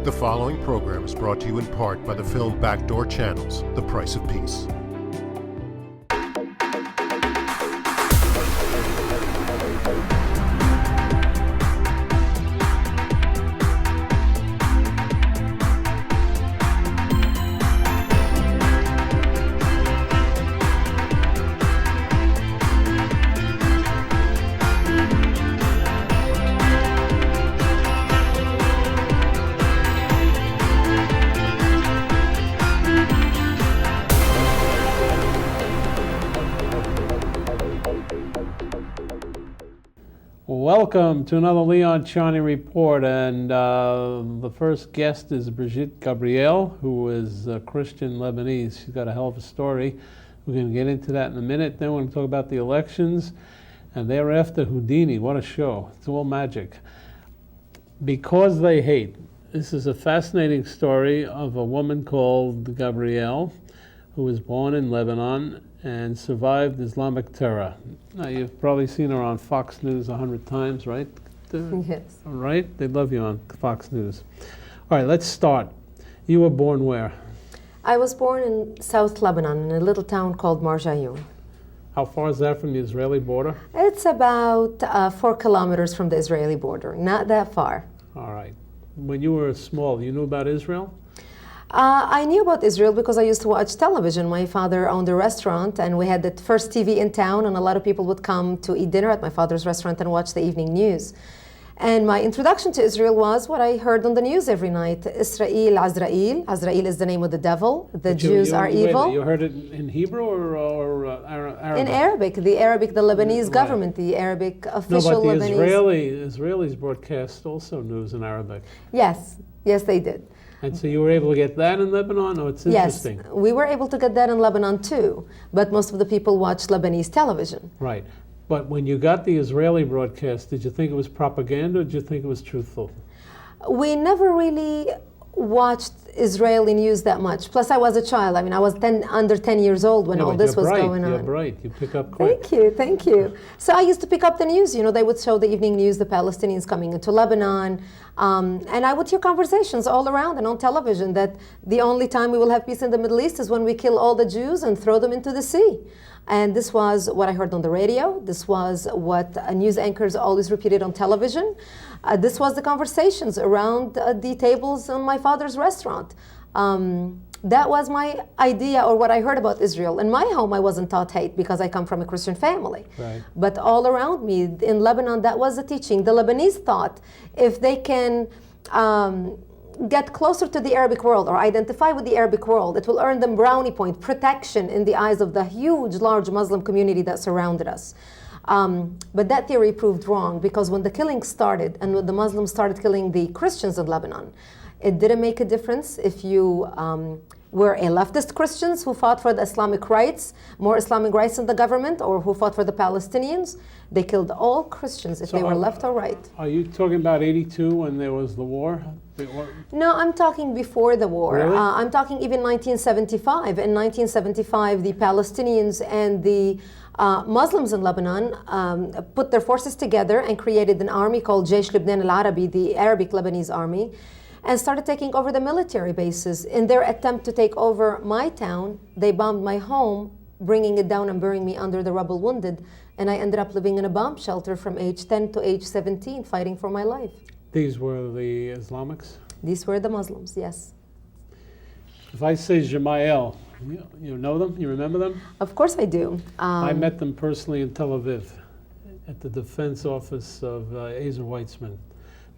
The following program is brought to you in part by the film Backdoor Channels, The Price of Peace. Welcome to another Leon Charney report, and the first guest is Brigitte Gabrielle, who is a Christian Lebanese. She's got a hell of a story. We're going to get into that in a minute. Then we're going to talk about the elections, and thereafter Houdini. What a show. It's all magic. Because They Hate. This is a fascinating story of a woman called Gabrielle, who was born in Lebanon and survived Islamic terror. Now, you've probably seen her on Fox News 100 times, right? Yes. Right? They love you on Fox News. All right, let's start. You were born where? I was born in South Lebanon, in a little town called Marjayoun. How far is that from the Israeli border? It's about 4 kilometers from the Israeli border, not that far. All right. When you were small, you knew about Israel? I knew about Israel because I used to watch television. My father owned a restaurant, and we had the first TV in town, and a lot of people would come to eat dinner at my father's restaurant and watch the evening news. And my introduction to Israel was what I heard on the news every night. Israel, Azrael. Azrael is the name of the devil. The Jews are evil. You heard it in Hebrew or Arabic? In Arabic, the Lebanese government, the Arabic official Lebanese. Lebanese. No, but the Israelis broadcast also news in Arabic. Yes, they did. And so you were able to get that in Lebanon? Oh, it's interesting. Yes, we were able to get that in Lebanon too, but most of the people watched Lebanese television. Right. But when you got the Israeli broadcast, did you think it was propaganda or did you think it was truthful? We never really watched Israeli news that much. Plus, I was a child. I mean, I was under 10 years old when all this was going on. You're bright. You pick up quick. Thank you. So I used to pick up the news. You know, they would show the evening news, the Palestinians coming into Lebanon. And I would hear conversations all around and on television that the only time we will have peace in the Middle East is when we kill all the Jews and throw them into the sea. And this was what I heard on the radio. This was what news anchors always repeated on television. This was the conversations around the tables on my father's restaurant. That was my idea or what I heard about Israel. In my home, I wasn't taught hate because I come from a Christian family. Right. But all around me in Lebanon, that was the teaching. The Lebanese thought if they can get closer to the Arabic world or identify with the Arabic world, it will earn them brownie point, protection in the eyes of the huge, large Muslim community that surrounded us. But that theory proved wrong because when the killing started and when the Muslims started killing the Christians in Lebanon, it didn't make a difference if you were a leftist Christians who fought for the Islamic rights, more Islamic rights in the government, or who fought for the Palestinians. They killed all Christians if they were left or right. Are you talking about 82 when there was the war? No, I'm talking before the war. Really? I'm talking even 1975. In 1975, the Palestinians and the Muslims in Lebanon put their forces together and created an army called Jaysh Lebanon al-Arabi, the Arabic Lebanese army, and started taking over the military bases. In their attempt to take over my town, they bombed my home, bringing it down and burying me under the rubble wounded. And I ended up living in a bomb shelter from age 10 to age 17, fighting for my life. These were the Islamics? These were the Muslims, yes. If I say Jemael, you know them? You remember them? Of course I do. I met them personally in Tel Aviv at the defense office of Ezer Weitzman.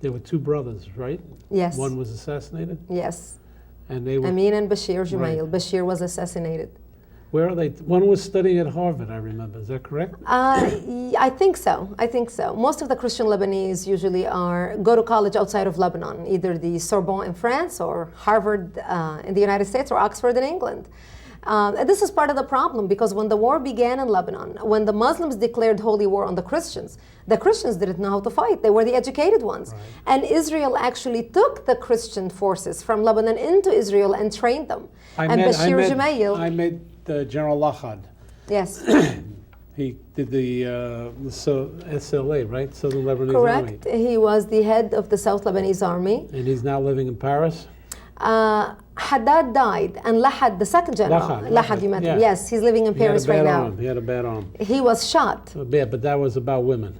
There were 2 brothers, right? Yes. One was assassinated? Yes. And they were... Amin and Bashir Jemail. Right. Bashir was assassinated. Where are they? One was studying at Harvard, I remember. Is that correct? I think so. Most of the Christian Lebanese usually go to college outside of Lebanon, either the Sorbonne in France or Harvard in the United States or Oxford in England. And this is part of the problem because when the war began in Lebanon, when the Muslims declared holy war on the Christians didn't know how to fight. They were the educated ones. Right. And Israel actually took the Christian forces from Lebanon into Israel and trained them. I met General Lachad. Yes. He did the SLA, right? Southern Lebanese Army. Correct. He was the head of the South Lebanese Army. And he's now living in Paris? Haddad died, and Lahad, the second general, Lahad, you met him. Yes, he's living in Paris right now. He had a bad arm. He was shot. Yeah, but that was about women,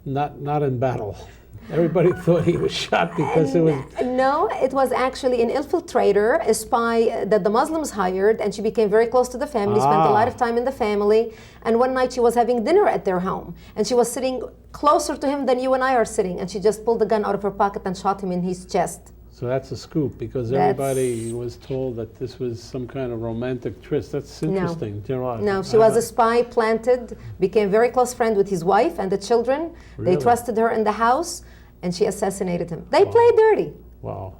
not in battle. Everybody thought he was shot because it was... No, it was actually an infiltrator, a spy that the Muslims hired, and she became very close to the family, spent a lot of time in the family, and one night she was having dinner at their home, and she was sitting closer to him than you and I are sitting, and she just pulled the gun out of her pocket and shot him in his chest. So that's a scoop, because everybody was told that this was some kind of romantic tryst. That's interesting. No, she was a spy planted, became very close friend with his wife and the children. Really? They trusted her in the house, and she assassinated him. They played dirty. Wow.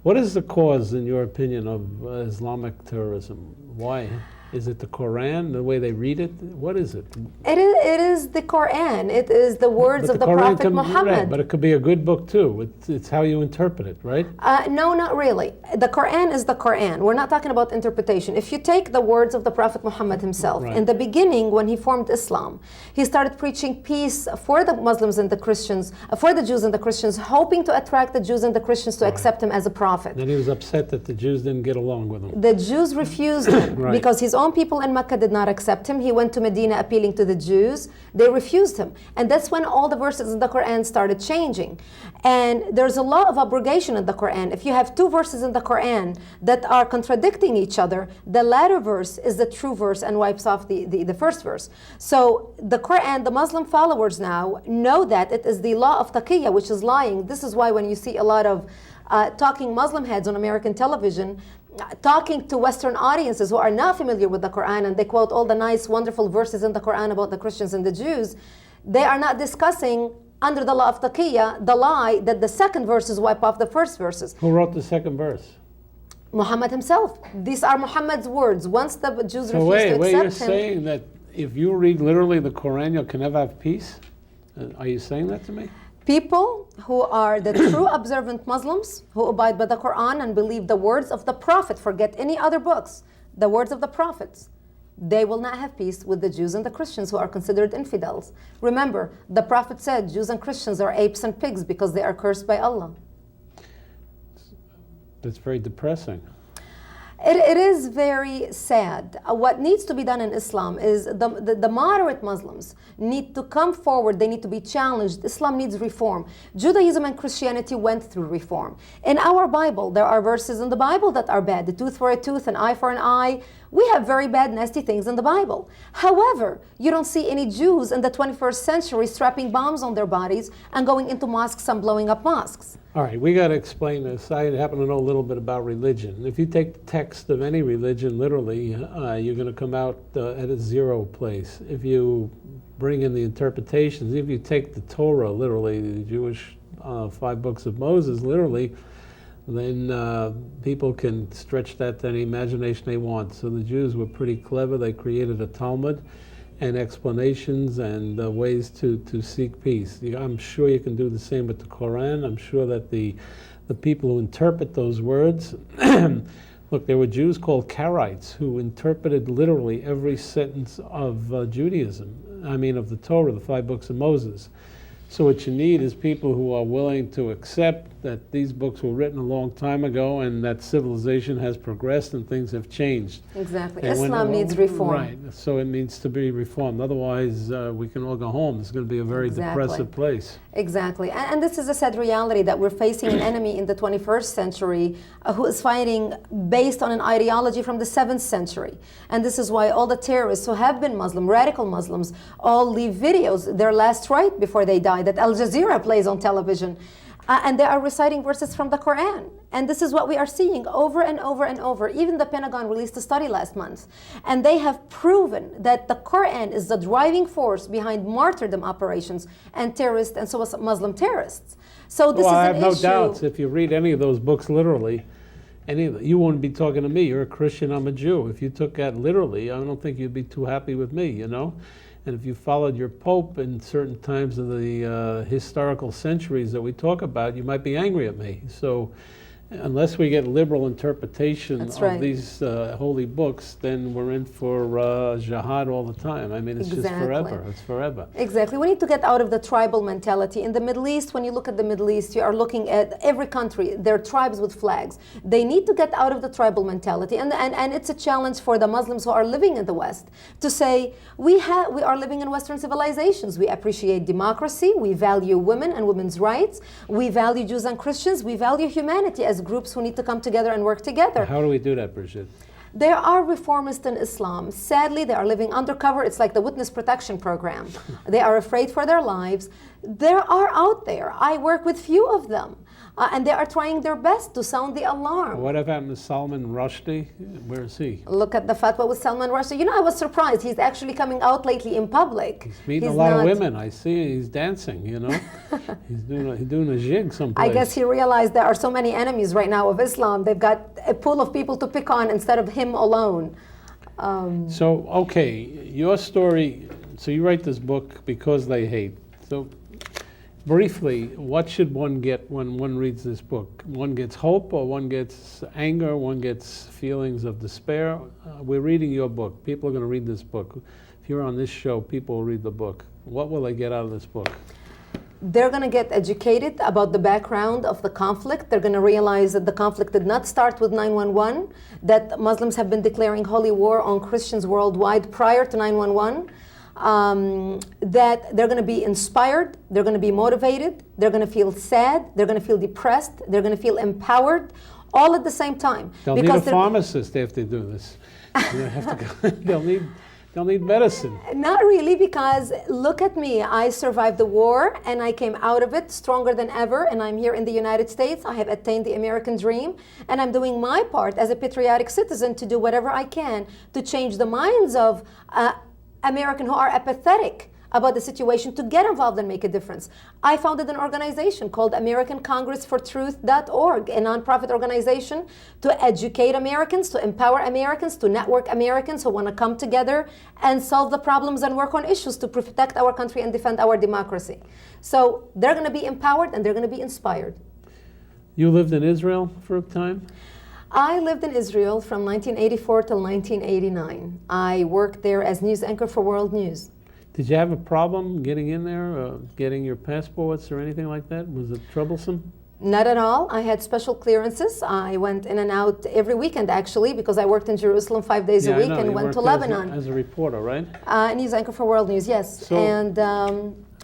What is the cause, in your opinion, of Islamic terrorism? Why? Is it the Quran, the way they read it? What is it? It is the Quran. It is the words of the Prophet Muhammad. Right, but it could be a good book too. It's how you interpret it, right? No, not really. The Quran is the Quran. We're not talking about interpretation. If you take the words of the Prophet Muhammad himself, in the beginning when he formed Islam, he started preaching peace for the Muslims and the Christians, for the Jews and the Christians, hoping to attract the Jews and the Christians to accept him as a prophet. Then he was upset that the Jews didn't get along with him. The Jews refused him because his own people in Mecca did not accept him. He went to Medina appealing to the Jews. They refused him. And that's when all the verses in the Quran started changing. And there's a law of abrogation in the Quran. If you have two verses in the Quran that are contradicting each other, the latter verse is the true verse and wipes off the first verse. So the Quran, the Muslim followers now know that it is the law of taqiyya, which is lying. This is why when you see a lot of talking Muslim heads on American television, talking to Western audiences who are not familiar with the Quran, and they quote all the nice, wonderful verses in the Quran about the Christians and the Jews, they are not discussing under the law of taqiyya the lie that the second verses wipe off the first verses. Who wrote the second verse? Muhammad himself. These are Muhammad's words. Once the Jews refused to accept him. You're saying that if you read literally the Quran, you can never have peace? Are you saying that to me? People who are the true observant Muslims, who abide by the Quran and believe the words of the Prophet, forget any other books, the words of the prophets, they will not have peace with the Jews and the Christians who are considered infidels. Remember, the Prophet said Jews and Christians are apes and pigs because they are cursed by Allah. That's very depressing. It is very sad. What needs to be done in Islam is the moderate Muslims need to come forward. They need to be challenged. Islam needs reform. Judaism and Christianity went through reform. In our Bible, there are verses in the Bible that are bad. The tooth for a tooth, an eye for an eye. We have very bad, nasty things in the Bible. However, you don't see any Jews in the 21st century strapping bombs on their bodies and going into mosques and blowing up mosques. All right, we got to explain this. I happen to know a little bit about religion. If you take the text of any religion literally, you're going to come out at a zero place. If you bring in the interpretations, if you take the Torah literally, the Jewish 5 books of Moses literally, then people can stretch that to any imagination they want. So the Jews were pretty clever. They created a Talmud and explanations and ways to seek peace. I'm sure you can do the same with the Quran. I'm sure that the people who interpret those words, look, there were Jews called Karaites who interpreted literally every sentence of Judaism, of the Torah, the 5 books of Moses. So what you need is people who are willing to accept that these books were written a long time ago and that civilization has progressed and things have changed. Exactly. And Islam needs reform. Right. So it needs to be reformed. Otherwise, we can all go home. It's going to be a very depressive place. Exactly. And this is a sad reality that we're facing an enemy in the 21st century who is fighting based on an ideology from the 7th century. And this is why all the terrorists who have been Muslim, radical Muslims, all leave videos, their last right before they die, that Al Jazeera plays on television. And they are reciting verses from the Quran. And this is what we are seeing over and over and over. Even the Pentagon released a study last month. And they have proven that the Quran is the driving force behind martyrdom operations and terrorists, and so Muslim terrorists. So this is an issue. I have no doubts. If you read any of those books literally, you wouldn't be talking to me. You're a Christian, I'm a Jew. If you took that literally, I don't think you'd be too happy with me, you know? And if you followed your Pope in certain times of the historical centuries that we talk about, you might be angry at me. So unless we get liberal interpretation That's of right. these holy books, then we're in for jihad all the time. I mean, it's just forever. It's forever. Exactly. We need to get out of the tribal mentality. In the Middle East, when you look at the Middle East, you are looking at every country, their tribes with flags. They need to get out of the tribal mentality. And it's a challenge for the Muslims who are living in the West to say, we are living in Western civilizations. We appreciate democracy. We value women and women's rights. We value Jews and Christians. We value humanity as groups who need to come together and work together. How do we do that, Brigitte? There are reformists in Islam. Sadly, they are living undercover. It's like the witness protection program. They are afraid for their lives. There are out there. I work with few of them. And they are trying their best to sound the alarm. What happened to Salman Rushdie? Where is he? Look at the fatwa with Salman Rushdie. You know, I was surprised. He's actually coming out lately in public. He's meeting a lot of women. I see he's dancing, you know. He's doing a jig someplace. I guess he realized there are so many enemies right now of Islam. They've got a pool of people to pick on instead of him alone. So, okay, your story, so you write this book because they hate. So, briefly, what should one get when one reads this book? One gets hope, or one gets anger, one gets feelings of despair? We're reading your book. People are going to read this book. If you're on this show, people will read the book. What will they get out of this book? They're going to get educated about the background of the conflict. They're going to realize that the conflict did not start with 9/11, that Muslims have been declaring holy war on Christians worldwide prior to 9/11. That they're going to be inspired, they're going to be motivated, they're going to feel sad, they're going to feel depressed, they're going to feel empowered, all at the same time. They'll need a pharmacist after they do this. They'll need medicine. Not really, because look at me. I survived the war and I came out of it stronger than ever, and I'm here in the United States. I have attained the American dream, and I'm doing my part as a patriotic citizen to do whatever I can to change the minds of Americans who are apathetic about the situation to get involved and make a difference. I founded an organization called AmericanCongressForTruth.org, a nonprofit organization to educate Americans, to empower Americans, to network Americans who want to come together and solve the problems and work on issues to protect our country and defend our democracy. So they're going to be empowered and they're going to be inspired. You lived in Israel for a time? I lived in Israel from 1984 till 1989. I worked there as news anchor for World News. Did you have a problem getting in there, getting your passports or anything like that? Was it troublesome? Not at all. I had special clearances. I went in and out every weekend, actually, because I worked in Jerusalem 5 days a week and went to Lebanon. As a reporter, right? News anchor for World News, yes. So, and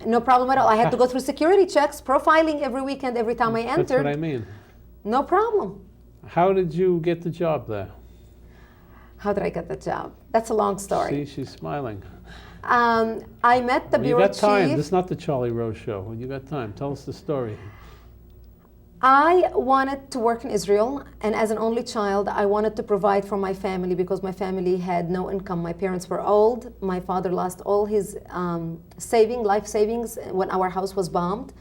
no problem at all. I had to go through security checks, profiling every weekend, every time I entered. That's what I mean. No problem. How did you get the job there? How did I get the job? That's a long story. See, she's smiling. I met the bureau chief. You got time. This is not the Charlie Rose show. When you got time, tell us the story. I wanted to work in Israel, and as an only child, I wanted to provide for my family because my family had no income. My parents were old. My father lost all his life savings when our house was bombed.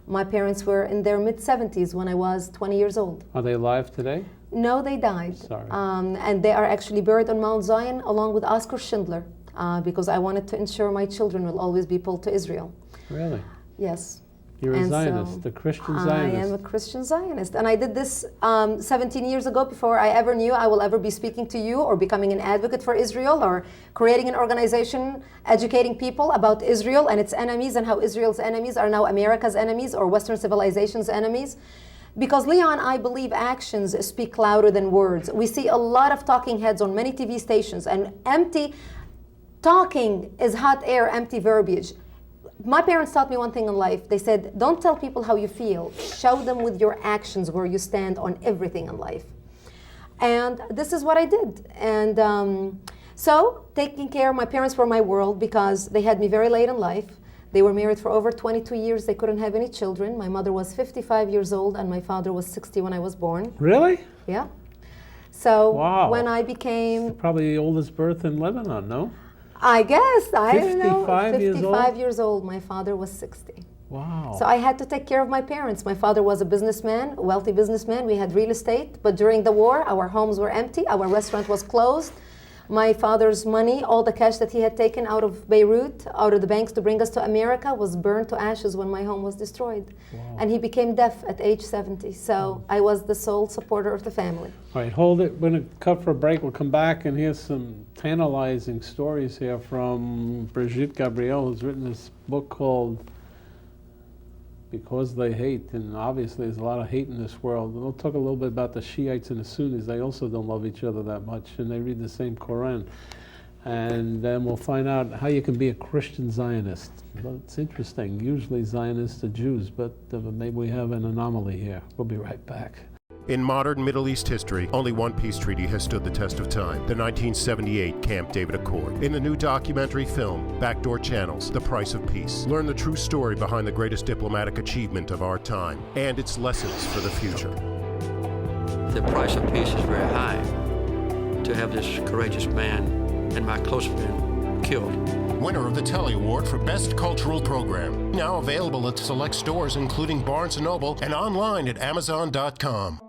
My parents were in their mid-70s when I was 20 years old. Are they alive today? No, they died. Sorry. And they are actually buried on Mount Zion along with Oscar Schindler because I wanted to ensure my children will always be pulled to Israel. Really? Yes. You're a Zionist, a Christian Zionist. I am a Christian Zionist. And I did this 17 years ago before I ever knew I will ever be speaking to you or becoming an advocate for Israel or creating an organization educating people about Israel and its enemies and how Israel's enemies are now America's enemies or Western civilization's enemies. Because, Leon, I believe actions speak louder than words. We see a lot of talking heads on many TV stations, and talking is hot air, empty verbiage. My parents taught me one thing in life. They said, don't tell people how you feel. Show them with your actions where you stand on everything in life. And this is what I did. And so taking care, my parents were my world because they had me very late in life. They were married for over 22 years. They couldn't have any children. My mother was 55 years old and my father was 60 when I was born. Really? Yeah. So wow. When I became... Probably the oldest birth in Lebanon, no? I guess, I don't know. 55 years old. My father was 60. Wow. So I had to take care of my parents. My father was a businessman, a wealthy businessman. We had real estate, but during the war, our homes were empty. Our restaurant was closed. My father's money, all the cash that he had taken out of Beirut, out of the banks to bring us to America, was burned to ashes when my home was destroyed. Wow. And he became deaf at age 70. So I was the sole supporter of the family. All right, hold it. We're going to cut for a break. We'll come back and hear some tantalizing stories here from Brigitte Gabrielle, who's written this book called Because They Hate. And obviously there's a lot of hate in this world. We'll talk a little bit about the Shiites and the Sunnis. They also don't love each other that much, and they read the same Quran. And then we'll find out how you can be a Christian Zionist. Well, it's interesting. Usually Zionists are Jews, but maybe we have an anomaly here. We'll be right back. In modern Middle East history, only one peace treaty has stood the test of time, the 1978 Camp David Accord. In the new documentary film, Backdoor Channels, The Price of Peace, learn the true story behind the greatest diplomatic achievement of our time and its lessons for the future. The price of peace is very high to have this courageous man and my close friend killed. Winner of the Telly Award for Best Cultural Program. Now available at select stores including Barnes & Noble and online at Amazon.com.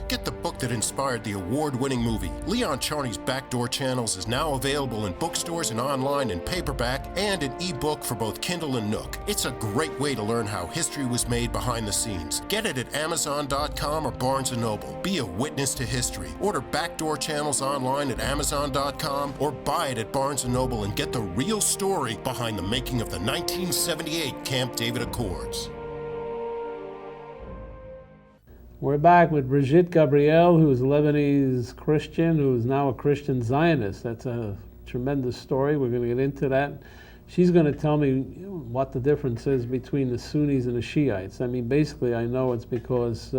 Get the book that inspired the award-winning movie. Leon Charney's Backdoor Channels is now available in bookstores and online in paperback and an ebook for both Kindle and Nook. It's a great way to learn how history was made behind the scenes. Get it at Amazon.com or Barnes & Noble. Be a witness to history. Order Backdoor Channels online at Amazon.com or buy it at Barnes & Noble and get the real story behind the making of the 1978 Camp David Accords. We're back with Brigitte Gabrielle, who's a Lebanese Christian, who's now a Christian Zionist. That's a tremendous story. We're going to get into that. She's going to tell me what the difference is between the Sunnis and the Shiites. I mean, basically, I know it's because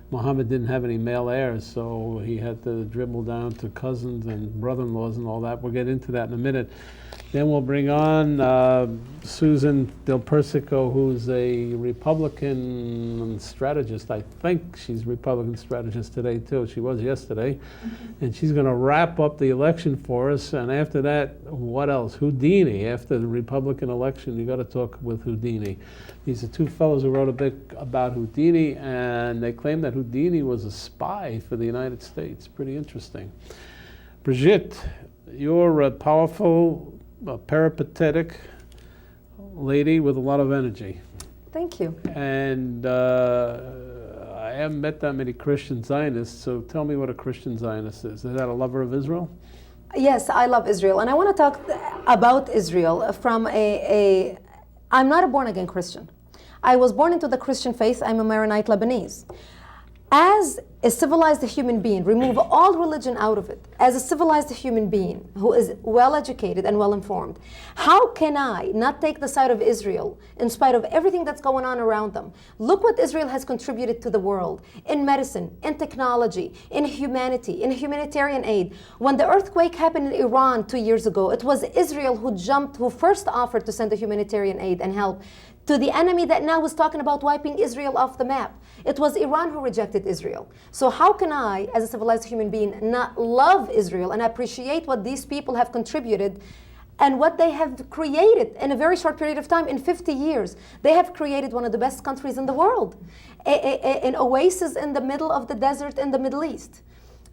Muhammad didn't have any male heirs, so he had to dribble down to cousins and brother-in-laws and all that. We'll get into that in a minute. Then we'll bring on Susan Del Persico, who's a Republican strategist. I think she's a Republican strategist today, too. She was yesterday. And she's going to wrap up the election for us. And after that, what else? Houdini. After the Republican election, you got to talk with Houdini. These are two fellows who wrote a book about Houdini, and they claim that Houdini was a spy for the United States. Pretty interesting. Brigitte, you're a powerful, peripatetic lady with a lot of energy. Thank you. And I haven't met that many Christian Zionists, so tell me what a Christian Zionist is. Is that a lover of Israel? Yes, I love Israel. And I want to talk about Israel from I'm not a born-again Christian. I was born into the Christian faith. I'm a Maronite Lebanese. As a civilized human being, remove all religion out of it, as a civilized human being who is well-educated and well-informed, how can I not take the side of Israel in spite of everything that's going on around them? Look what Israel has contributed to the world in medicine, in technology, in humanity, in humanitarian aid. When the earthquake happened in Iran 2 years ago, it was Israel who first offered to send the humanitarian aid and help to the enemy that now is talking about wiping Israel off the map. It was Iran who rejected Israel. So how can I, as a civilized human being, not love Israel and appreciate what these people have contributed and what they have created in a very short period of time, in 50 years? They have created one of the best countries in the world, an oasis in the middle of the desert in the Middle East.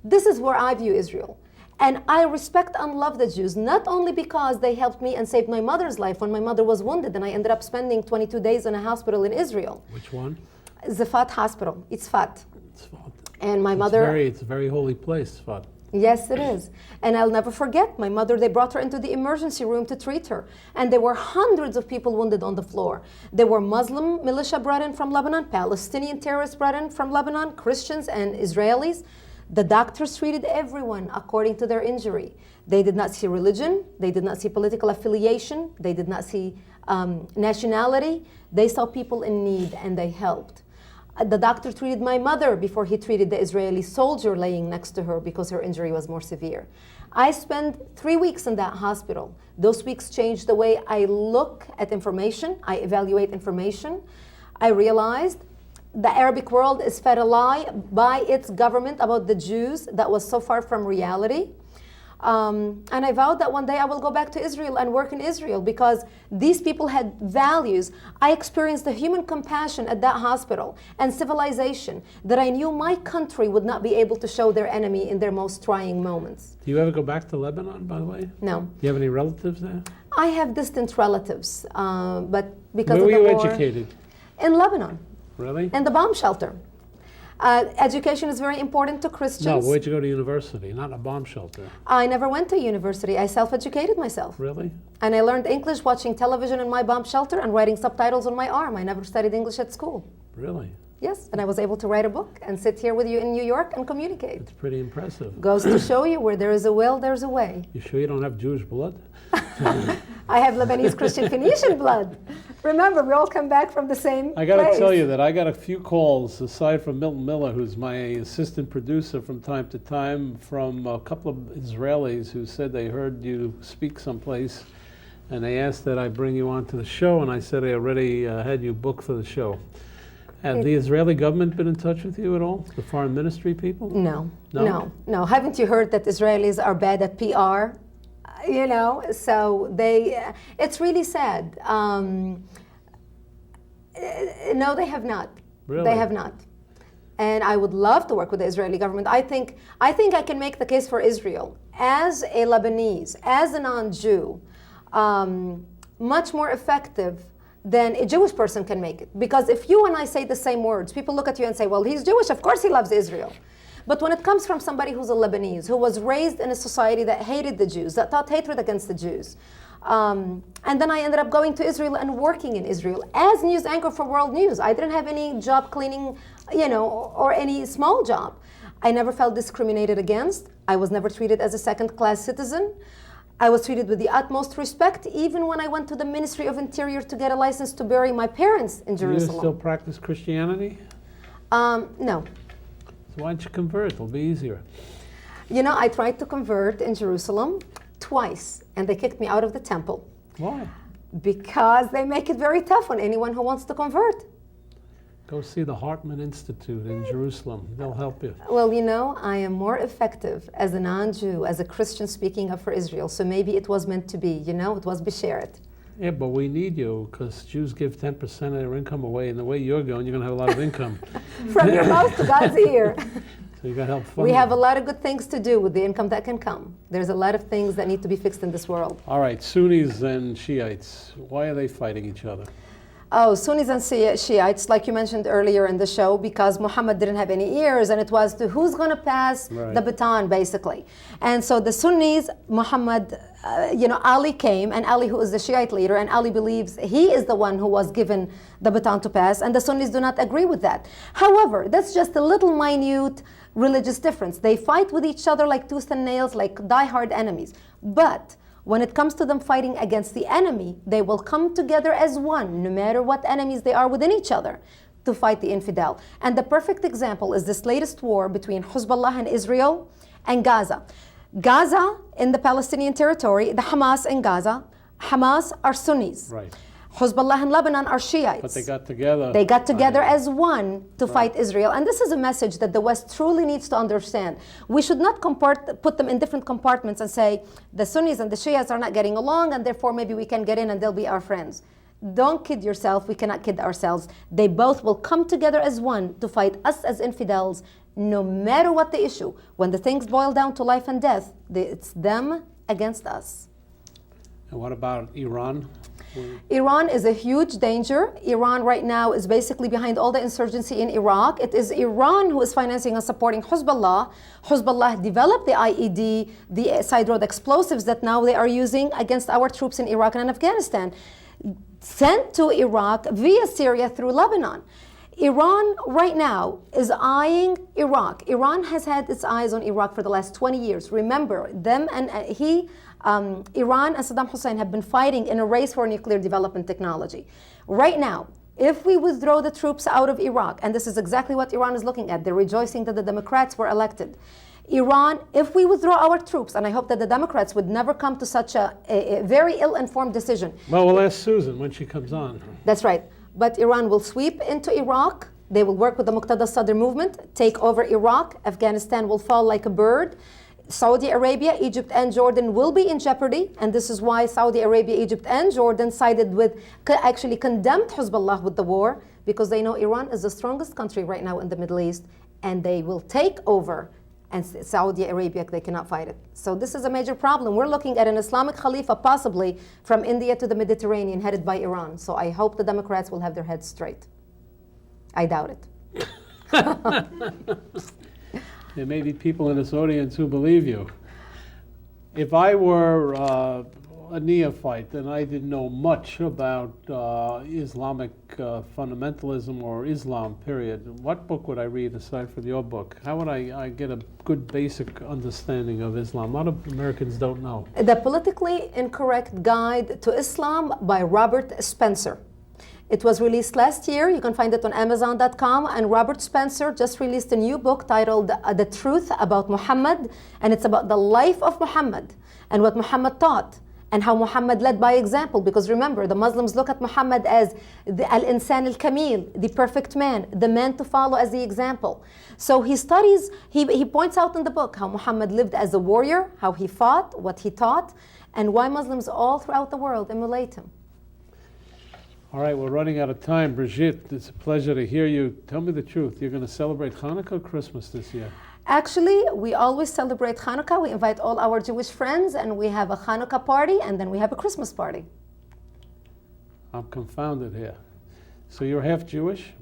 This is where I view Israel. And I respect and love the Jews, not only because they helped me and saved my mother's life when my mother was wounded and I ended up spending 22 days in a hospital in Israel. Which one? Zafat Hospital. It's Fat. Tzfat. And my mother... It's a very holy place, Tzfat. Yes, it is. And I'll never forget my mother. They brought her into the emergency room to treat her. And there were hundreds of people wounded on the floor. There were Muslim militia brought in from Lebanon, Palestinian terrorists brought in from Lebanon, Christians and Israelis. The doctors treated everyone according to their injury. They did not see religion. They did not see political affiliation. They did not see nationality. They saw people in need and they helped. The doctor treated my mother before he treated the Israeli soldier laying next to her because her injury was more severe. I spent 3 weeks in that hospital. Those weeks changed the way I look at information. I evaluate information. I realized the Arabic world is fed a lie by its government about the Jews that was so far from reality. And I vowed that one day I will go back to Israel and work in Israel because these people had values. I experienced the human compassion at that hospital and civilization that I knew my country would not be able to show their enemy in their most trying moments. Do you ever go back to Lebanon, by the way? No. Do you have any relatives there? I have distant relatives, but because Where of the were you war, educated? in Lebanon, Really? in the bomb shelter. Education is very important to Christians. No, where'd you go to university? Not in a bomb shelter. I never went to university. I self-educated myself. Really? And I learned English watching television in my bomb shelter and writing subtitles on my arm. I never studied English at school. Really? Yes, and I was able to write a book and sit here with you in New York and communicate. It's pretty impressive. Goes to show you where there is a will, there's a way. You sure you don't have Jewish blood? I have Lebanese Christian Phoenician blood. Remember, we all come back from the same I got to place. tell you that I got a few calls, aside from Milton Miller, who's my assistant producer from time to time, from a couple of Israelis who said they heard you speak someplace, and they asked that I bring you onto the show, and I said I already had you booked for the show. Has the Israeli government been in touch with you at all? The foreign ministry people? No, No? no, no. Haven't you heard that Israelis are bad at PR? You know, so it's really sad. No, they have not. Really? They have not. And I would love to work with the Israeli government. I think I can make the case for Israel as a Lebanese, as a non-Jew, much more effective than a Jewish person can make it. Because if you and I say the same words, people look at you and say, well, he's Jewish, of course he loves Israel. But when it comes from somebody who's a Lebanese, who was raised in a society that hated the Jews, that taught hatred against the Jews, and then I ended up going to Israel and working in Israel as news anchor for World News. I didn't have any job cleaning, you know, or any small job. I never felt discriminated against. I was never treated as a second-class citizen. I was treated with the utmost respect, even when I went to the Ministry of Interior to get a license to bury my parents in Jerusalem. Do you still practice Christianity? No. So why don't you convert? It'll be easier. You know, I tried to convert in Jerusalem twice, and they kicked me out of the temple. Why? Because they make it very tough on anyone who wants to convert. Go see the Hartman Institute in Jerusalem. They'll help you. Well, you know, I am more effective as a non-Jew, as a Christian speaking up for Israel. So maybe it was meant to be, you know, it was b'sheret. Yeah, but we need you because Jews give 10% of their income away, and the way you're going, you're going to have a lot of income. From your mouth to God's ear. So you got to help fund We have a them. lot of good things to do with the income that can come. There's a lot of things that need to be fixed in this world. All right, Sunnis and Shiites, why are they fighting each other? Oh, Sunnis and Shiites, like you mentioned earlier in the show, because Muhammad didn't have any ears, and it was to who's going to pass the baton, basically. And so the Sunnis, Muhammad, Ali came, and Ali, who is the Shiite leader, and Ali believes he is the one who was given the baton to pass, and the Sunnis do not agree with that. However, that's just a little minute religious difference. They fight with each other like tooth and nails, like diehard enemies. But when it comes to them fighting against the enemy, they will come together as one, no matter what enemies they are within each other, to fight the infidel. And the perfect example is this latest war between Hezbollah and Israel and Gaza. Gaza in the Palestinian territory, the Hamas in Gaza. Hamas are Sunnis. Right. Hezbollah and Lebanon are Shiites. But they got together. They got together as one to fight Israel. And this is a message that the West truly needs to understand. We should not put them in different compartments and say the Sunnis and the Shiites are not getting along and therefore maybe we can get in and they'll be our friends. Don't kid yourself. We cannot kid ourselves. They both will come together as one to fight us as infidels, no matter what the issue. When the things boil down to life and death, it's them against us. And what about Iran? Iran is a huge danger. Iran right now is basically behind all the insurgency in Iraq. It is Iran who is financing and supporting Hezbollah. Hezbollah developed the IED, the side road explosives that now they are using against our troops in Iraq and Afghanistan, sent to Iraq via Syria through Lebanon. Iran right now is eyeing Iraq. Iran has had its eyes on Iraq for the last 20 years. Remember, them and Iran and Saddam Hussein have been fighting in a race for nuclear development technology. Right now, if we withdraw the troops out of Iraq, and this is exactly what Iran is looking at, they're rejoicing that the Democrats were elected. Iran, if we withdraw our troops, and I hope that the Democrats would never come to such a very ill-informed decision. Well, we'll ask Susan when she comes on. That's right. But Iran will sweep into Iraq. They will work with the Muqtada Sadr movement, take over Iraq. Afghanistan will fall like a bird. Saudi Arabia, Egypt, and Jordan will be in jeopardy, and this is why Saudi Arabia, Egypt, and Jordan sided with, actually condemned Hezbollah with the war, because they know Iran is the strongest country right now in the Middle East, and they will take over, and Saudi Arabia, they cannot fight it. So this is a major problem. We're looking at an Islamic Khalifa possibly from India to the Mediterranean headed by Iran. So I hope the Democrats will have their heads straight. I doubt it. There may be people in this audience who believe you. If I were a neophyte and I didn't know much about Islamic fundamentalism or Islam, period, what book would I read aside from your book? How would I get a good basic understanding of Islam? A lot of Americans don't know. The Politically Incorrect Guide to Islam by Robert Spencer. It was released last year. You can find it on Amazon.com. And Robert Spencer just released a new book titled The Truth About Muhammad. And it's about the life of Muhammad and what Muhammad taught and how Muhammad led by example. Because remember, the Muslims look at Muhammad as the Al-Insan Al-Kamil, the perfect man, the man to follow as the example. So he studies, he points out in the book how Muhammad lived as a warrior, how he fought, what he taught, and why Muslims all throughout the world emulate him. All right, we're running out of time. Brigitte, it's a pleasure to hear you. Tell me the truth. You're going to celebrate Hanukkah or Christmas this year? Actually, we always celebrate Hanukkah. We invite all our Jewish friends, and we have a Hanukkah party, and then we have a Christmas party. I'm confounded here. So you're half Jewish?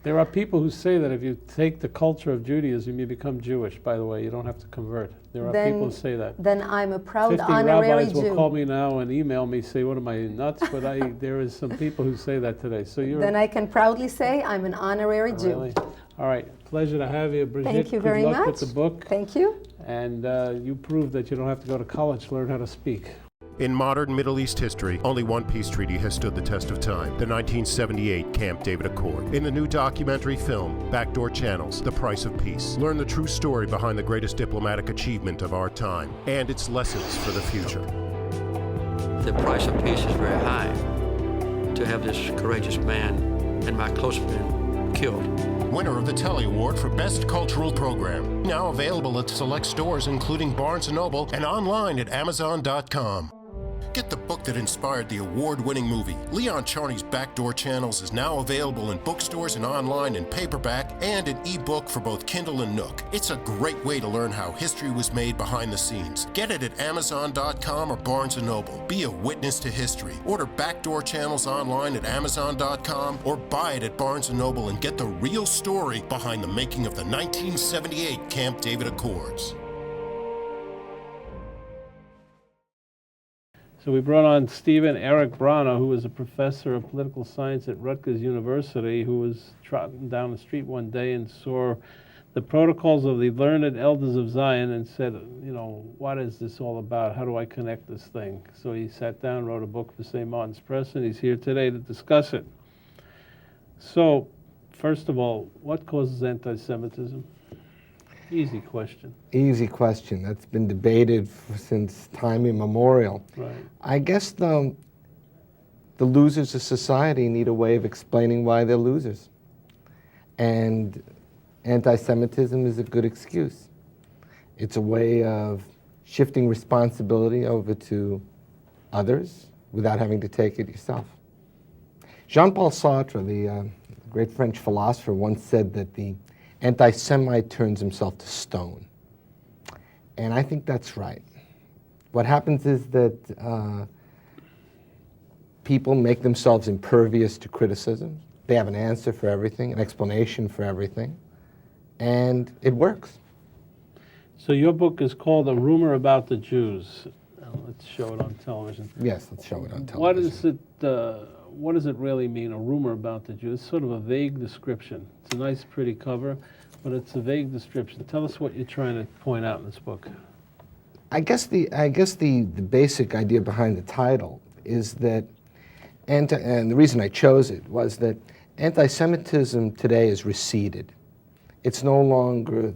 There are people who say that if you take the culture of Judaism, you become Jewish. By the way, you don't have to convert. There are people who say that. Then I'm a proud 50 honorary rabbis Jew. will call me now and email me, say, what am I, nuts? But there is some people who say that today. So you're... Then I can proudly say I'm an honorary Jew. Really? All right, pleasure to have you, Brigitte. Thank you very much. Good luck with the book. Thank you. And you proved that you don't have to go to college to learn how to speak. In modern Middle East history, only one peace treaty has stood the test of time, the 1978 Camp David Accord. In the new documentary film, Backdoor Channels, The Price of Peace, learn the true story behind the greatest diplomatic achievement of our time and its lessons for the future. The price of peace is very high to have this courageous man and my close friend killed. Winner of the Telly Award for Best Cultural Program. Now available at select stores including Barnes & Noble and online at Amazon.com. Get the book that inspired the award-winning movie. Leon Charney's Backdoor Channels is now available in bookstores and online in paperback and an ebook for both Kindle and Nook. It's a great way to learn how history was made behind the scenes. Get it at Amazon.com or Barnes & Noble. Be a witness to history. Order Backdoor Channels online at Amazon.com or buy it at Barnes & Noble and get the real story behind the making of the 1978 Camp David Accords. So we brought on Stephen Eric Bronner, who is a professor of political science at Rutgers University, who was trotting down the street one day and saw the protocols of the learned elders of Zion and said, you know, what is this all about? How do I connect this thing? So he sat down, wrote a book for St. Martin's Press, and he's here today to discuss it. So, first of all, what causes anti-Semitism? Easy question. Easy question. That's been debated since time immemorial. Right. I guess the losers of society need a way of explaining why they're losers. And anti-Semitism is a good excuse. It's a way of shifting responsibility over to others without having to take it yourself. Jean-Paul Sartre, the great French philosopher, once said that the anti-Semite turns himself to stone. And I think that's right. What happens is that people make themselves impervious to criticism. They have an answer for everything, an explanation for everything, and it works. So your book is called A Rumor About the Jews. Let's show it on television. Yes, let's show it on television. What does it really mean, a rumor about the Jews? It's sort of a vague description. It's a nice, pretty cover, but it's a vague description. Tell us what you're trying to point out in this book. I guess the basic idea behind the title is that, and the reason I chose it was that anti-Semitism today is receded. It's no longer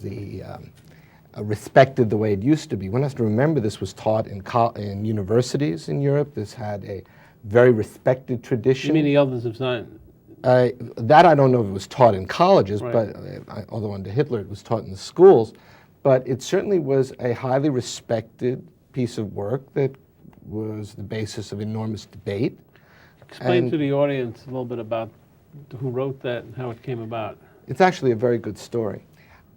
respected the way it used to be. One has to remember this was taught in universities in Europe. This had a very respected tradition. You mean the elders of Zion? That I don't know if it was taught in colleges, Right. but although under Hitler it was taught in the schools. But it certainly was a highly respected piece of work that was the basis of enormous debate. Explain And to the audience a little bit about who wrote that and how it came about. it's actually a very good story.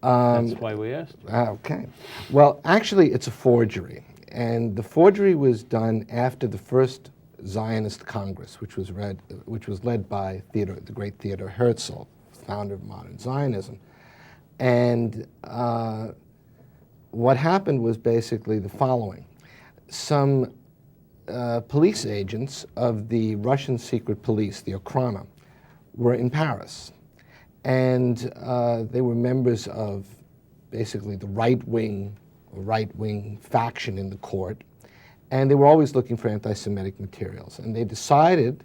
That's why we asked you. Okay. Well, actually, it's a forgery. And the forgery was done after the first Zionist Congress, which was led by the great Theodor Herzl, founder of modern Zionism. And what happened was basically the following. Some police agents of the Russian secret police, the Okhrana, were in Paris. And they were members of basically the right-wing faction in the court. And they were always looking for anti-Semitic materials. And they decided,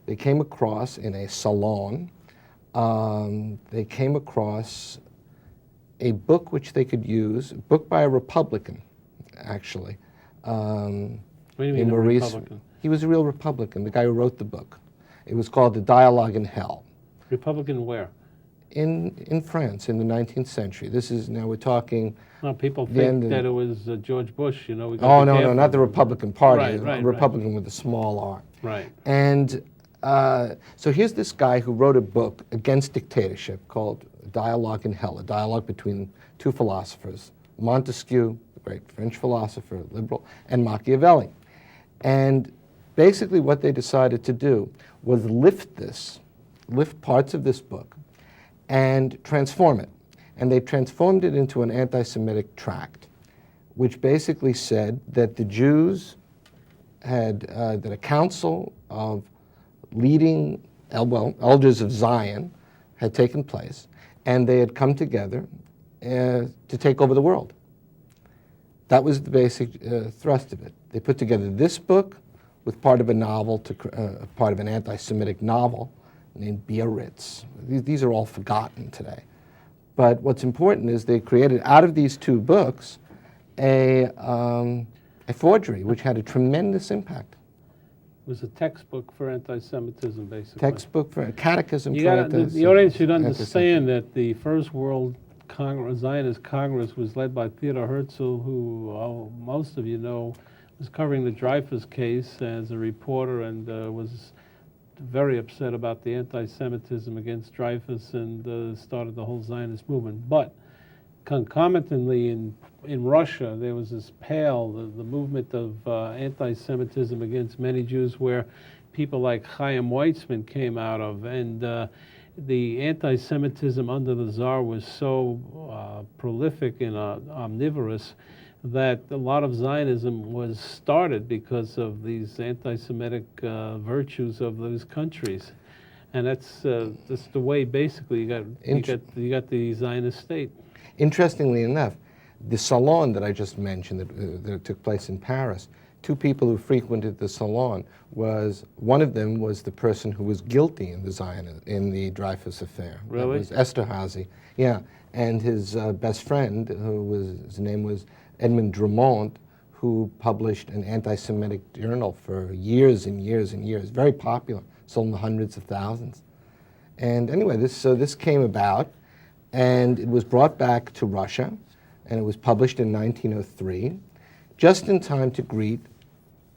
they came across in a salon, they came across a book which they could use, a book by a Republican, actually. What do you mean, a Republican? He was a real Republican, the guy who wrote the book. It was called The Dialogue in Hell. Republican where? In France in the 19th century. This is, now we're talking... No, people think that it was George Bush, you know. We Oh, no, not the Republican Party. Right, a Republican with a small R. Right. And so here's this guy who wrote a book against dictatorship called Dialogue in Hell, a dialogue between two philosophers, Montesquieu, the great French philosopher, liberal, and Machiavelli. And basically what they decided to do was lift parts of this book and transform it. And they transformed it into an anti-Semitic tract, which basically said that the Jews had, that a council of leading elders of Zion had taken place, and they had come together to take over the world. That was the basic thrust of it. They put together this book with part of a novel, part of an anti-Semitic novel named Biarritz. These are all forgotten today. But what's important is they created, out of these two books, a forgery which had a tremendous impact. It was a textbook for anti-Semitism, basically. Textbook for a catechism You for gotta, the audience should understand that the First World Zionist Congress was led by Theodor Herzl, who most of you know was covering the Dreyfus case as a reporter and was very upset about the anti-Semitism against Dreyfus and started the whole Zionist movement. But concomitantly in Russia, there was this PAL, the movement of anti-Semitism against many Jews, where people like Chaim Weizmann came out of, and the anti-Semitism under the Tsar was so prolific and omnivorous that a lot of Zionism was started because of these anti-Semitic virtues of those countries, and that's the way basically you got the Zionist state. Interestingly enough, the salon that I just mentioned that took place in Paris, two people who frequented the salon one of them was the person who was guilty in the Dreyfus affair. Really? That was Esterhazy. Yeah, and his best friend, his name was Edmond Drumont, who published an anti-Semitic journal for years and years and years, very popular, sold in the hundreds of thousands. And anyway, this came about, and it was brought back to Russia, and it was published in 1903, just in time to greet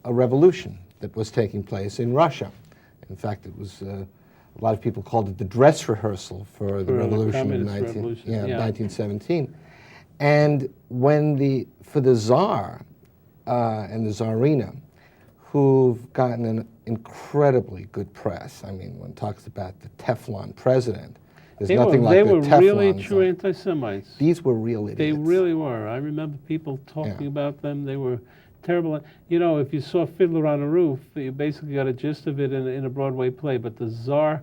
a revolution that was taking place in Russia. In fact, it was, a lot of people called it the dress rehearsal for the revolution in 1917. And for the Tsar and the Tsarina, who've gotten an incredibly good press. I mean, one talks about the Teflon president. There's nothing like the Teflon. They were really true anti-Semites. These were real idiots. They really were. I remember people talking about them. They were terrible. You know, if you saw Fiddler on a Roof, you basically got a gist of it in a Broadway play. But the Tsar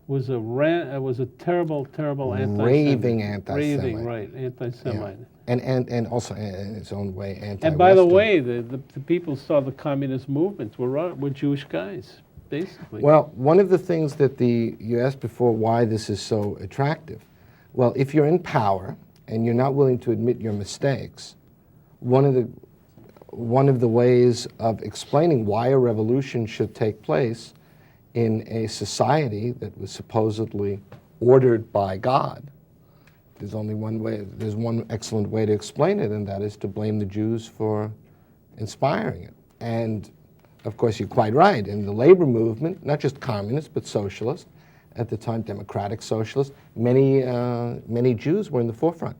was a terrible, terrible anti-Semite. Raving anti-Semite. Raving, right, anti-Semite. Yeah. And also in its own way anti-Western. And by the way, the people saw the communist movements were Jewish guys, basically. Well, one of the things that you asked before why this is so attractive. Well, if you're in power and you're not willing to admit your mistakes, one of the ways of explaining why a revolution should take place in a society that was supposedly ordered by God, There's only one way, there's one excellent way to explain it, and that is to blame the Jews for inspiring it. And of course, you're quite right. In the labor movement, not just communists, but socialists, at the time democratic socialists, many Jews were in the forefront.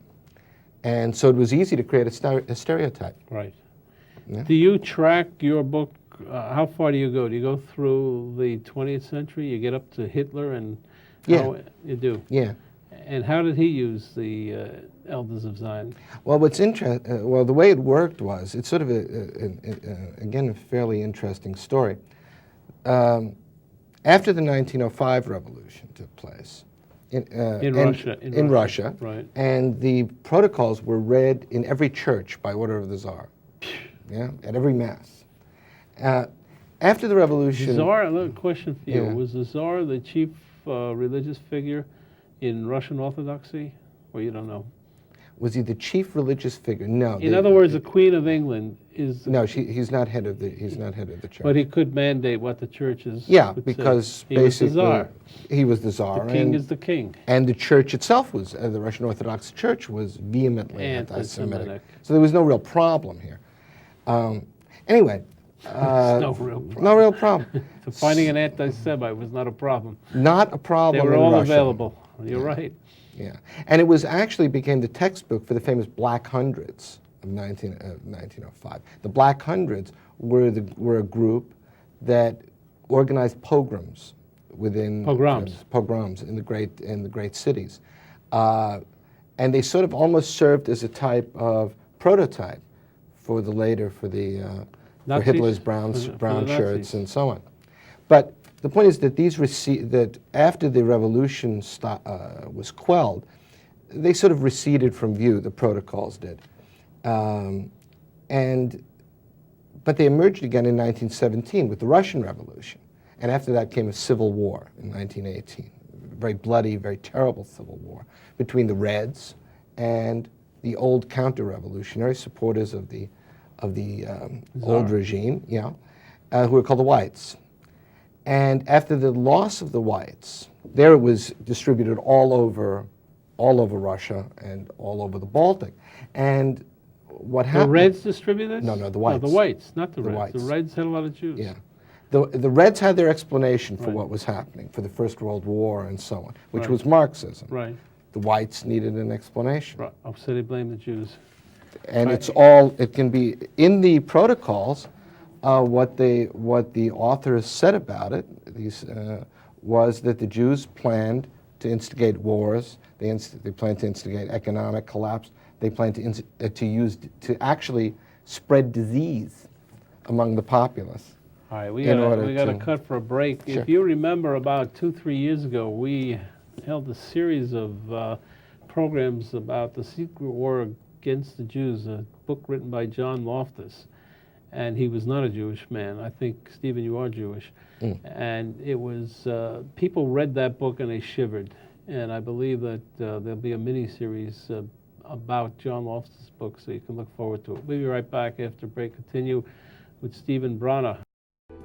And so it was easy to create a stereotype. Right. Yeah. Do you track your book? How far do you go? Do you go through the 20th century? You get up to Hitler and how you do? Yeah. And how did he use the Elders of Zion? Well, what's interesting, well, the way it worked was, it's sort of, again, a fairly interesting story. After the 1905 revolution took place, in Russia, right. And the protocols were read in every church by order of the Tsar, yeah, at every mass. After the revolution... Tsar, a little question for you. Yeah. Was the Tsar the chief religious figure in Russian Orthodoxy? Or you don't know? Was he the chief religious figure? No. In other words, the Queen of England is... No, he's not head of the church. But he could mandate what the churches Yeah, would because say. He basically was the Tsar. He was the Czar. The king is the king. And the church itself was, the Russian Orthodox Church was vehemently anti-Semitic. So there was no real problem here. Anyway. No real problem. No real problem. So finding an anti-Semite was not a problem. Not a problem. They were in all Russia. available. You're right. Yeah, and it was actually became the textbook for the famous Black Hundreds of 1905. The Black Hundreds were a group that organized pogroms within pogroms in the great cities, and they sort of almost served as a type of prototype for Hitler's brown shirts and so on. But the point is that that after the revolution was quelled, they sort of receded from view. The protocols did, but they emerged again in 1917 with the Russian Revolution, and after that came a civil war in 1918, a very bloody, very terrible civil war between the Reds and the old counter-revolutionary supporters of the old regime, who were called the Whites. And after the loss of the Whites, there it was distributed all over Russia and all over the Baltic. And what happened? The Reds distributed? No, the Whites. No, the Whites, not the Reds. Whites. The Reds had a lot of Jews. Yeah. The Reds had their explanation for what was happening, for the First World War and so on, which was Marxism. Right. The Whites needed an explanation. Right. Oh, so they blamed the Jews. And it can be in the protocols. What the authors said about it was that the Jews planned to instigate wars. They planned to instigate economic collapse. They planned to actually spread disease among the populace. All right, we got to cut for a break. Sure. If you remember, about 2-3 years ago, we held a series of programs about the secret war against the Jews, a book written by John Loftus. And he was not a Jewish man. I think, Stephen, you are Jewish. And it was, people read that book and they shivered. And I believe that there'll be a mini-series about John Loftus' book, so you can look forward to it. We'll be right back after break. Continue with Stephen Bronner.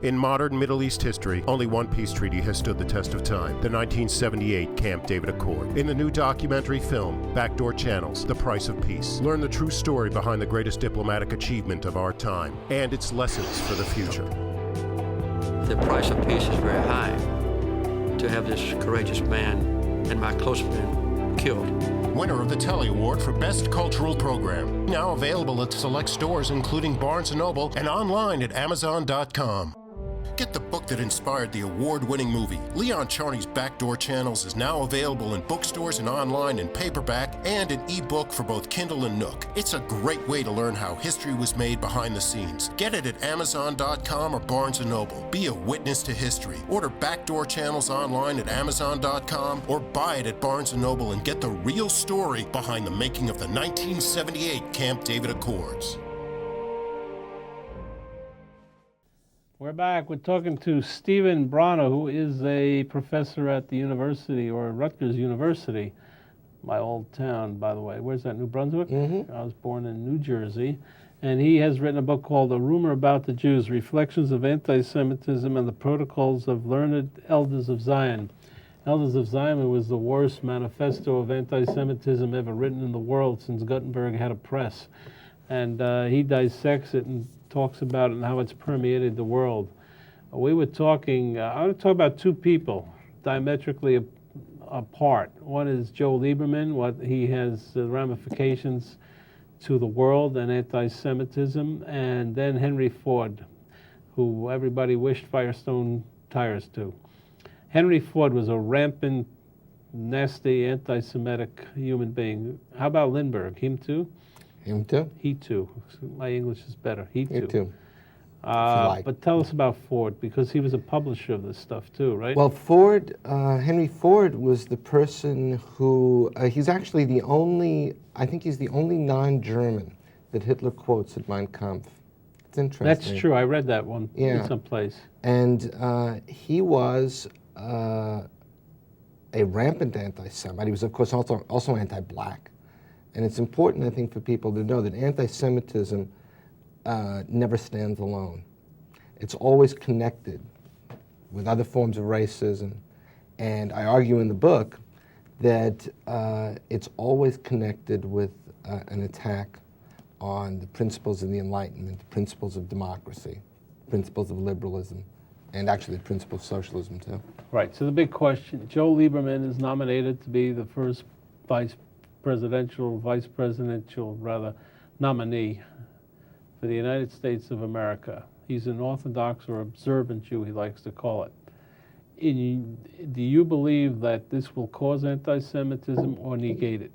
In modern Middle East history, only one peace treaty has stood the test of time, the 1978 Camp David Accord. In the new documentary film, Backdoor Channels, The Price of Peace, learn the true story behind the greatest diplomatic achievement of our time and its lessons for the future. The price of peace is very high to have this courageous man and my close friend killed. Winner of the Telly Award for Best Cultural Program. Now available at select stores including Barnes & Noble and online at Amazon.com. Get the book that inspired the award-winning movie. Leon Charney's Backdoor Channels is now available in bookstores and online in paperback and an ebook for both Kindle and Nook. It's a great way to learn how history was made behind the scenes. Get it at Amazon.com or Barnes & Noble. Be a witness to history. Order Backdoor Channels online at Amazon.com or buy it at Barnes & Noble and get the real story behind the making of the 1978 Camp David Accords. We're back. We're talking to Stephen Bronner, who is a professor at the university, or Rutgers University, my old town, by the way. Where's that, New Brunswick? I was born in New Jersey. And he has written a book called A Rumor About the Jews, Reflections of Anti-Semitism and the Protocols of Learned Elders of Zion. Elders of Zion was the worst manifesto of anti-Semitism ever written in the world since Gutenberg had a press. And he dissects it and talks about it and how it's permeated the world. We were talking, I want to talk about two people diametrically apart. One is Joe Lieberman, what he has ramifications to the world and anti-Semitism, and then Henry Ford, who everybody wished Firestone tires to. Henry Ford was a rampant, nasty, anti-Semitic human being. How about Lindbergh? Him too? Him too? He too. My English is better. He too. Me too. But tell us about Ford, because he was a publisher of this stuff too, right? Well, Ford, Henry Ford was the person who, he's actually the only, I think he's the only non-German that Hitler quotes at Mein Kampf. It's interesting. That's true. I read that one Yeah. someplace. And he was a rampant anti-Semite. He was, of course, also anti-black. And it's important, I think, for people to know that anti-Semitism never stands alone. It's always connected with other forms of racism. And I argue in the book that it's always connected with an attack on the principles of the Enlightenment, the principles of democracy, principles of liberalism, and actually the principle of socialism too. Right. So the big question, Joe Lieberman is nominated to be the first vice presidential nominee for the United States of America. He's an Orthodox or observant Jew, he likes to call it. Do you believe that this will cause anti-Semitism or negate it?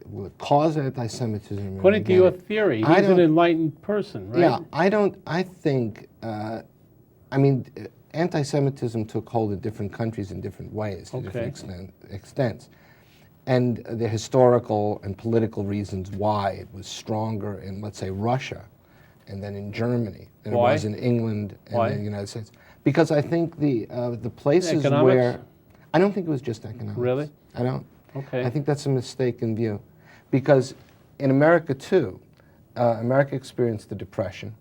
Will it cause anti-Semitism? According to your theory, he's an enlightened person, right? Yeah, I think, anti-Semitism took hold in different countries in different ways, to different extents. And the historical and political reasons why it was stronger in, let's say, Russia, and then in Germany, than it was in England and the United States. Because I think the places where... I don't think it was just economics. Really? I don't. Okay. I think that's a mistaken view. Because in America, too, America experienced the Depression.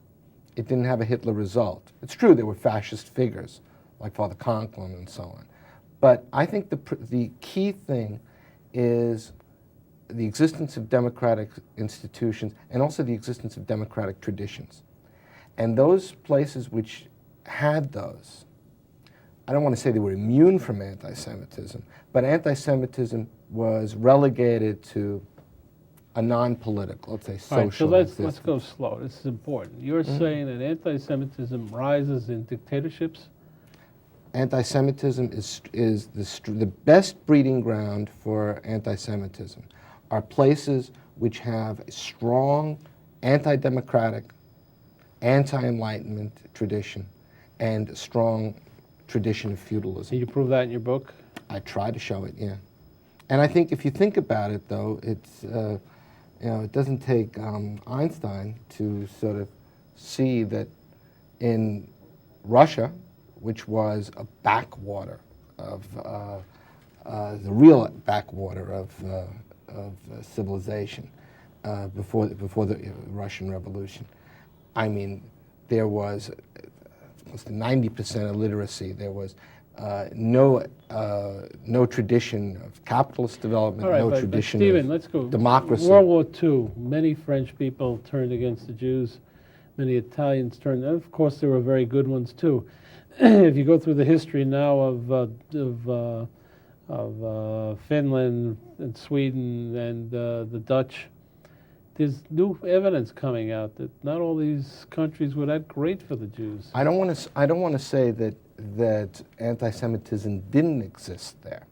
It didn't have a Hitler result. It's true there were fascist figures, like Father Conklin and so on. But I think the key thing is the existence of democratic institutions and also the existence of democratic traditions. And those places which had those, I don't want to say they were immune from anti-Semitism, but anti-Semitism was relegated to a non-political, let's say, social. All right, so let's go slow. This is important. You're saying that anti-Semitism rises in dictatorships? Anti-Semitism is the best breeding ground for anti-Semitism are places which have a strong anti-democratic, anti-Enlightenment tradition and a strong tradition of feudalism. Can you prove that in your book? I try to show it, yeah. And I think if you think about it, though, it's it doesn't take Einstein to sort of see that in Russia, which was a backwater of the real backwater of civilization before the Russian Revolution. I mean, there was close to 90% illiteracy. There was no tradition of capitalist development, All right, no but tradition Stephen, of let's go. democracy. World War II, many French people turned against the Jews. Many Italians turned. And of course, there were very good ones too. If you go through the history now of Finland and Sweden and the Dutch, there's new evidence coming out that not all these countries were that great for the Jews. I don't want to say that anti-Semitism didn't exist there.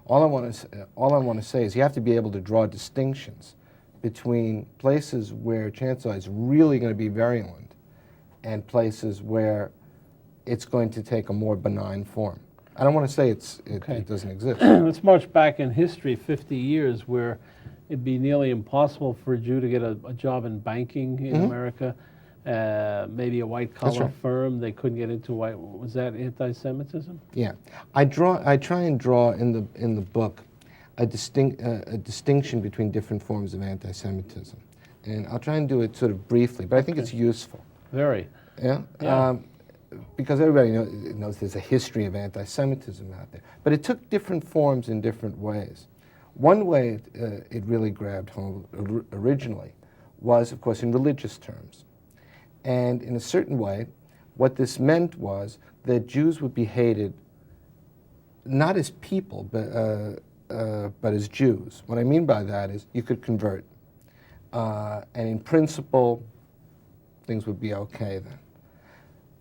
All I want to say is you have to be able to draw distinctions between places where Chancellor is really going to be virulent and places where it's going to take a more benign form. I don't want to say it doesn't exist. Let's march back in history 50 years where it'd be nearly impossible for a Jew to get a job in banking in America. Maybe a white-collar firm, they couldn't get into white. Was that anti-Semitism? Yeah, I try and draw in the book a distinction between different forms of anti-Semitism, and I'll try and do it sort of briefly, but I think it's useful. Very. Yeah. because everybody knows there's a history of anti-Semitism out there, but it took different forms in different ways. One way it really grabbed home originally was, of course, in religious terms. And in a certain way, what this meant was that Jews would be hated not as people, but as Jews. What I mean by that is you could convert. And in principle, things would be okay then.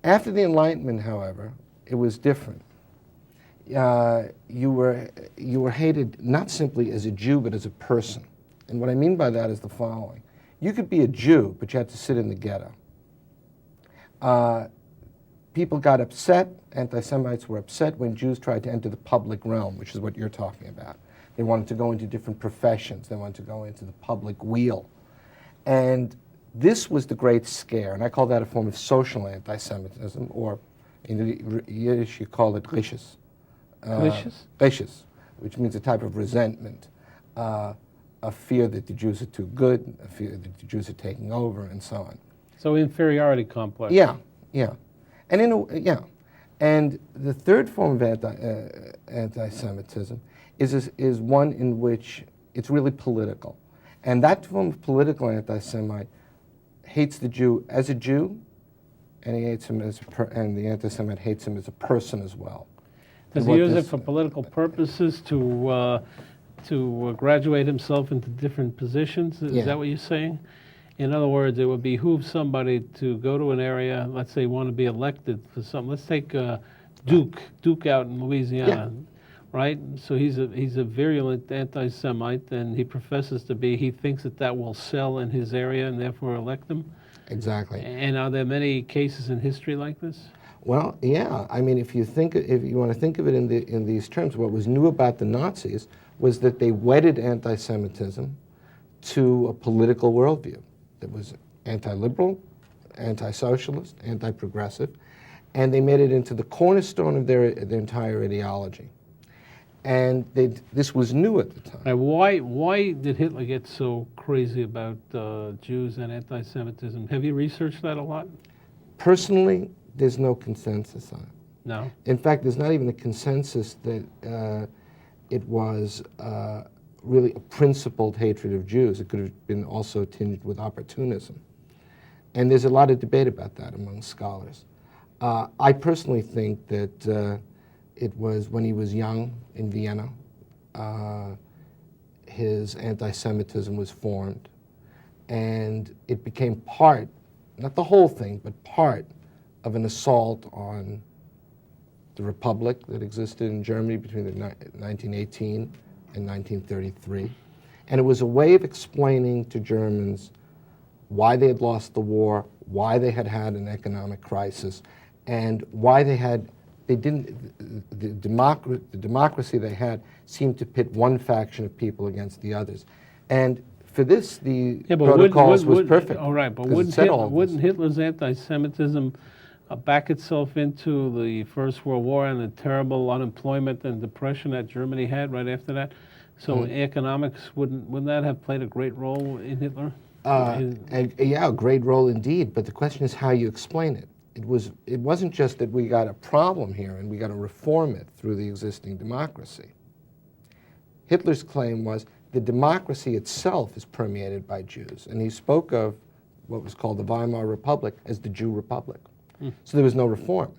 After the Enlightenment, however, it was different. You were hated not simply as a Jew, but as a person. And what I mean by that is the following. You could be a Jew, but you had to sit in the ghetto. People got upset, anti-Semites were upset when Jews tried to enter the public realm, which is what you're talking about. They wanted to go into different professions. They wanted to go into the public wheel. And this was the great scare, and I call that a form of social anti-Semitism, or in Yiddish you call it Risches. Risches, which means a type of resentment, a fear that the Jews are too good, a fear that the Jews are taking over, and so on. So inferiority complex. Yeah. And and the third form of anti-Semitism is one in which it's really political. And that form of political anti-Semite hates the Jew as a Jew, and he hates him and the anti-Semite hates him as a person as well. Does he use it for political purposes to graduate himself into different positions? Is that what you're saying? In other words, it would behoove somebody to go to an area, let's say want to be elected for something. Let's take Duke out in Louisiana, right? So he's a virulent anti-Semite, and he professes to be. He thinks that will sell in his area, and therefore elect him. Exactly. And are there many cases in history like this? Well, yeah. I mean, if you want to think of it in these terms, what was new about the Nazis was that they wedded anti-Semitism to a political worldview that was anti-liberal, anti-socialist, anti-progressive, and they made it into the cornerstone of their entire ideology. And this was new at the time. Now, why did Hitler get so crazy about Jews and anti-Semitism? Have you researched that a lot? Personally, there's no consensus on it. No. In fact, there's not even a consensus that it was really a principled hatred of Jews. It could have been also tinged with opportunism. And there's a lot of debate about that among scholars. I personally think that it was when he was young in Vienna, his anti-Semitism was formed, and it became part, not the whole thing, but part of an assault on the republic that existed in Germany between 1918 and 1933. And it was a way of explaining to Germans why they had lost the war, why they had had an economic crisis, and why the democracy they had seemed to pit one faction of people against the others. And for this, the protocols was perfect. All right, but wouldn't Hitler's anti-Semitism back itself into the First World War and the terrible unemployment and depression that Germany had right after that? So economics, wouldn't that have played a great role in Hitler? Yeah, a great role indeed. But the question is how you explain it. It wasn't just that we got a problem here and we got to reform it through the existing democracy. Hitler's claim was the democracy itself is permeated by Jews, and he spoke of what was called the Weimar Republic as the Jew Republic. So there was no reform.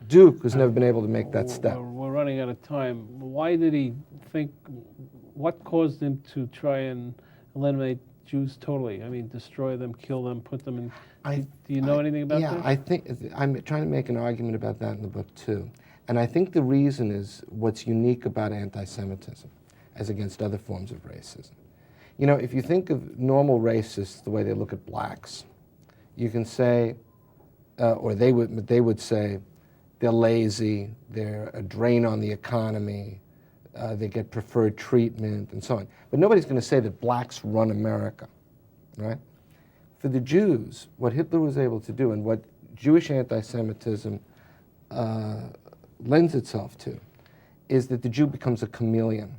Duke has never been able to make that step. We're running out of time. Why did he think, what caused him to try and eliminate Jews totally? I mean, destroy them, kill them, put them in... Do you know anything about that? Yeah, I think, I'm trying to make an argument about that in the book too. And I think the reason is what's unique about anti-Semitism as against other forms of racism. You know, if you think of normal racists, the way they look at blacks, you can say, or they would say, they're lazy, they're a drain on the economy, they get preferred treatment, and so on. But nobody's going to say that blacks run America, right? For the Jews, what Hitler was able to do, and what Jewish anti-Semitism lends itself to, is that the Jew becomes a chameleon.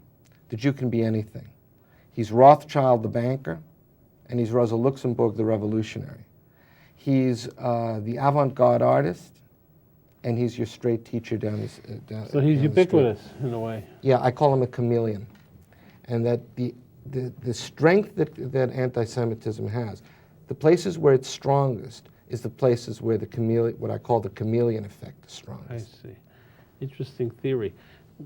The Jew can be anything. He's Rothschild the banker, and he's Rosa Luxemburg the revolutionary. He's the avant-garde artist, and he's your straight teacher down the So he's ubiquitous in a way. Yeah, I call him a chameleon. And that the strength that anti-Semitism has, the places where it's strongest is the places where what I call the chameleon effect is strongest. I see. Interesting theory.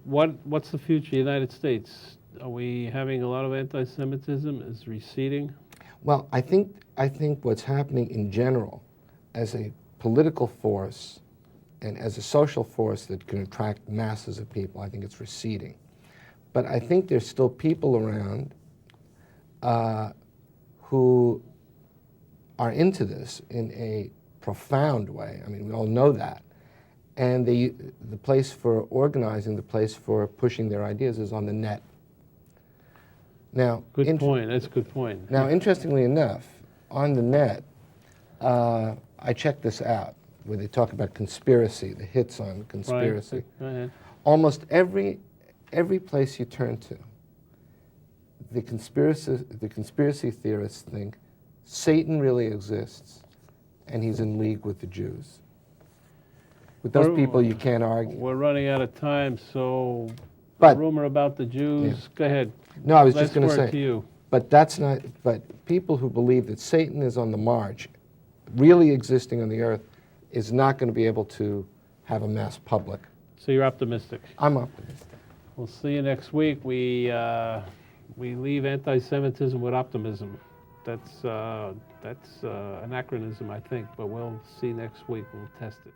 What's the future of the United States? Are we having a lot of anti-Semitism? Is receding? Well, I think what's happening in general as a political force and as a social force that can attract masses of people, I think it's receding. But I think there's still people around who are into this in a profound way. I mean, we all know that. And the place for organizing, the place for pushing their ideas is on the net. Now, good point. That's a good point. Now, interestingly enough, on the net, I checked this out, where they talk about conspiracy, the hits on conspiracy. Right. Go ahead. Almost every place you turn to, the conspiracy theorists think Satan really exists, and he's in league with the Jews. With those people, you can't argue. We're running out of time, so But rumor about the Jews. Go ahead. No, I was just going to Last word say. to you. But that's not. But people who believe that Satan is on the march, really existing on the earth, is not going to be able to have a mass public. So you're optimistic. I'm optimistic. We'll see you next week. We leave anti-Semitism with optimism. That's an anachronism, I think, but we'll see next week. We'll test it.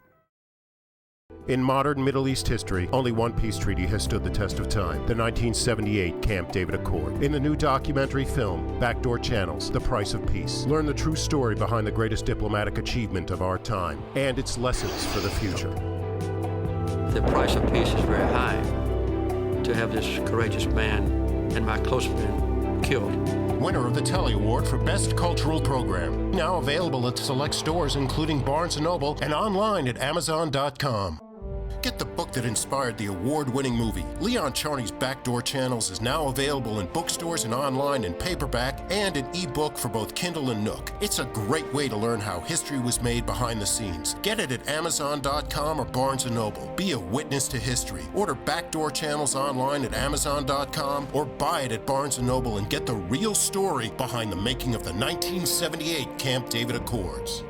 In modern Middle East history, only one peace treaty has stood the test of time, the 1978 Camp David Accord. In the new documentary film, Backdoor Channels, The Price of Peace, learn the true story behind the greatest diplomatic achievement of our time and its lessons for the future. The price of peace is very high to have this courageous man and my close friend killed. Winner of the Telly Award for Best Cultural Program. Now available at select stores including Barnes & Noble and online at Amazon.com. Get the book that inspired the award-winning movie. Leon Charney's Backdoor Channels is now available in bookstores and online in paperback and an ebook for both Kindle and Nook. It's a great way to learn how history was made behind the scenes. Get it at Amazon.com or Barnes & Noble. Be a witness to history. Order Backdoor Channels online at Amazon.com or buy it at Barnes & Noble and get the real story behind the making of the 1978 Camp David Accords.